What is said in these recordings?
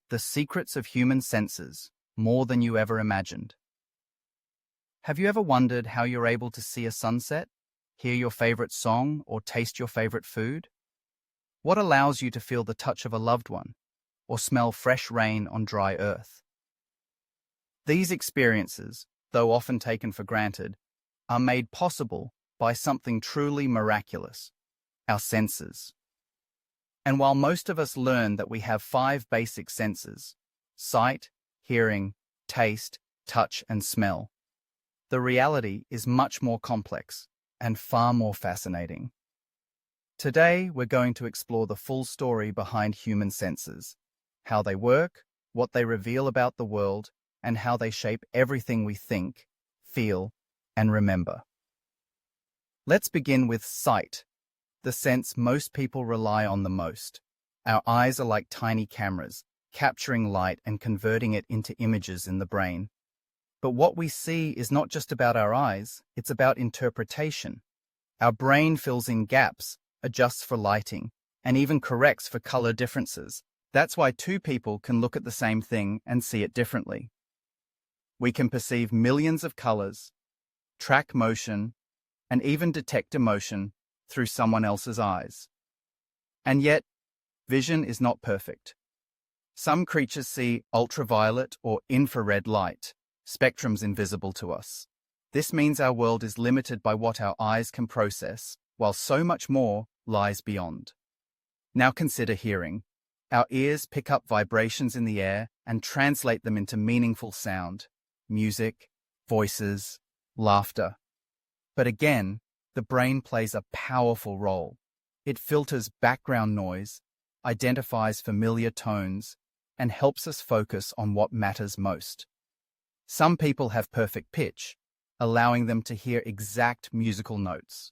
The secrets of human senses, more than you ever imagined. Have you ever wondered how you're able to see a sunset, hear your favorite song, or taste your favorite food? What allows you to feel the touch of a loved one, or smell fresh rain on dry earth? These experiences, though often taken for granted, are made possible by something truly miraculous: our senses. And while most of us learn that we have 5 basic senses: sight, hearing, taste, touch, and smell, the reality is much more complex and far more fascinating. Today, we're going to explore the full story behind human senses, how they work, what they reveal about the world, and how they shape everything we think, feel, and remember. Let's begin with sight, the sense most people rely on the most. Our eyes are like tiny cameras, capturing light and converting it into images in the brain. But what we see is not just about our eyes, it's about interpretation. Our brain fills in gaps, adjusts for lighting, and even corrects for color differences. That's why 2 people can look at the same thing and see it differently. We can perceive millions of colors, track motion, and even detect emotion through someone else's eyes. And yet, vision is not perfect. Some creatures see ultraviolet or infrared light, spectrums invisible to us. This means our world is limited by what our eyes can process, while so much more lies beyond. Now consider hearing. Our ears pick up vibrations in the air and translate them into meaningful sound, music, voices, laughter. But again, the brain plays a powerful role. It filters background noise, identifies familiar tones, and helps us focus on what matters most. Some people have perfect pitch, allowing them to hear exact musical notes.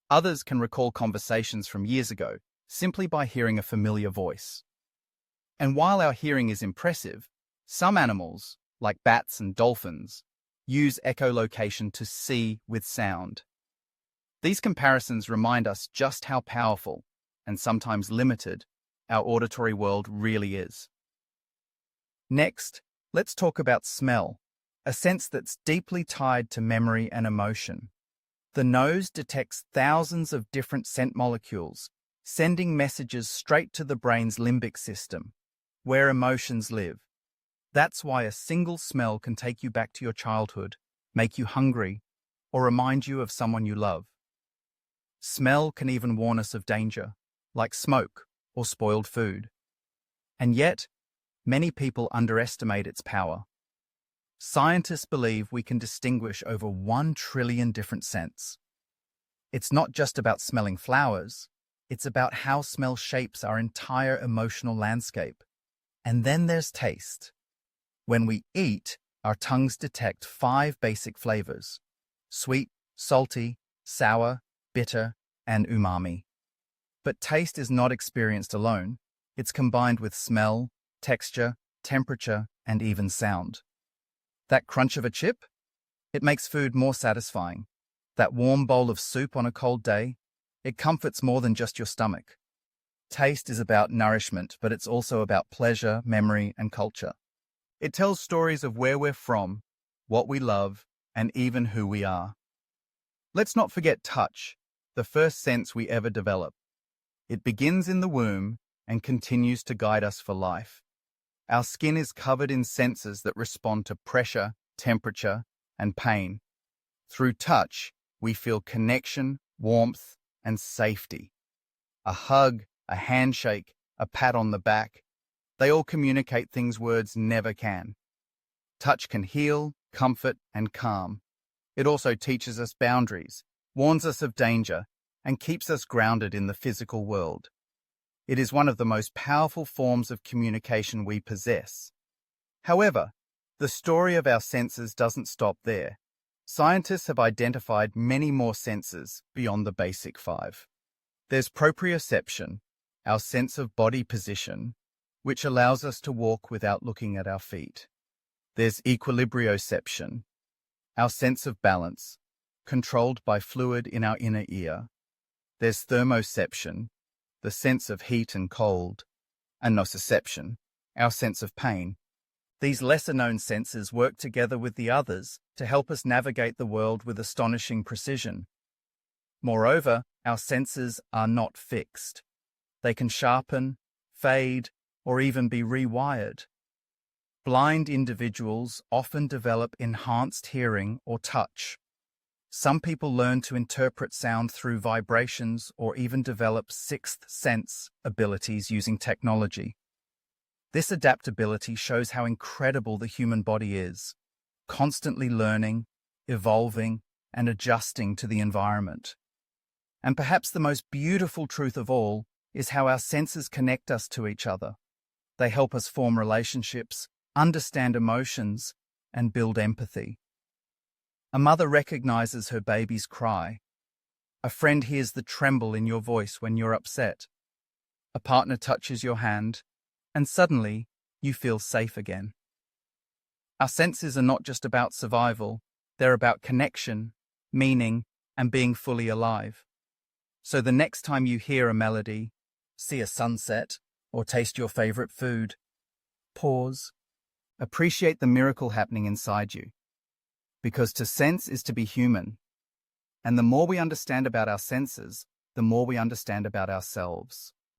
Others can recall conversations from years ago simply by hearing a familiar voice. And while our hearing is impressive, some animals, like bats and dolphins, use echolocation to see with sound. These comparisons remind us just how powerful, and sometimes limited, our auditory world really is. Next, let's talk about smell, a sense that's deeply tied to memory and emotion. The nose detects thousands of different scent molecules, sending messages straight to the brain's limbic system, where emotions live. That's why a single smell can take you back to your childhood, make you hungry, or remind you of someone you love. Smell can even warn us of danger, like smoke or spoiled food. And yet, many people underestimate its power. Scientists believe we can distinguish over 1 trillion different scents. It's not just about smelling flowers, it's about how smell shapes our entire emotional landscape. And then there's taste. When we eat, our tongues detect 5 basic flavors: sweet, salty, sour, bitter, and umami. But taste is not experienced alone. It's combined with smell, texture, temperature, and even sound. That crunch of a chip? It makes food more satisfying. That warm bowl of soup on a cold day? It comforts more than just your stomach. Taste is about nourishment, but it's also about pleasure, memory, and culture. It tells stories of where we're from, what we love, and even who we are. Let's not forget touch, the first sense we ever develop. It begins in the womb and continues to guide us for life. Our skin is covered in sensors that respond to pressure, temperature, and pain. Through touch, we feel connection, warmth, and safety. A hug, a handshake, a pat on the back, they all communicate things words never can. Touch can heal, comfort, and calm. It also teaches us boundaries, warns us of danger, and keeps us grounded in the physical world. It is one of the most powerful forms of communication we possess. However, the story of our senses doesn't stop there. Scientists have identified many more senses beyond the basic 5. There's proprioception, our sense of body position, which allows us to walk without looking at our feet. There's equilibrioception, our sense of balance, controlled by fluid in our inner ear. There's thermoception, the sense of heat and cold, and nociception, our sense of pain. These lesser-known senses work together with the others to help us navigate the world with astonishing precision. Moreover, our senses are not fixed. They can sharpen, fade, or even be rewired. Blind individuals often develop enhanced hearing or touch. Some people learn to interpret sound through vibrations or even develop sixth sense abilities using technology. This adaptability shows how incredible the human body is, constantly learning, evolving, and adjusting to the environment. And perhaps the most beautiful truth of all is how our senses connect us to each other. They help us form relationships, understand emotions, and build empathy. A mother recognizes her baby's cry. A friend hears the tremble in your voice when you're upset. A partner touches your hand, and suddenly you feel safe again. Our senses are not just about survival, they're about connection, meaning, and being fully alive. So the next time you hear a melody, see a sunset, or taste your favorite food, pause, appreciate the miracle happening inside you. Because to sense is to be human. And the more we understand about our senses, the more we understand about ourselves.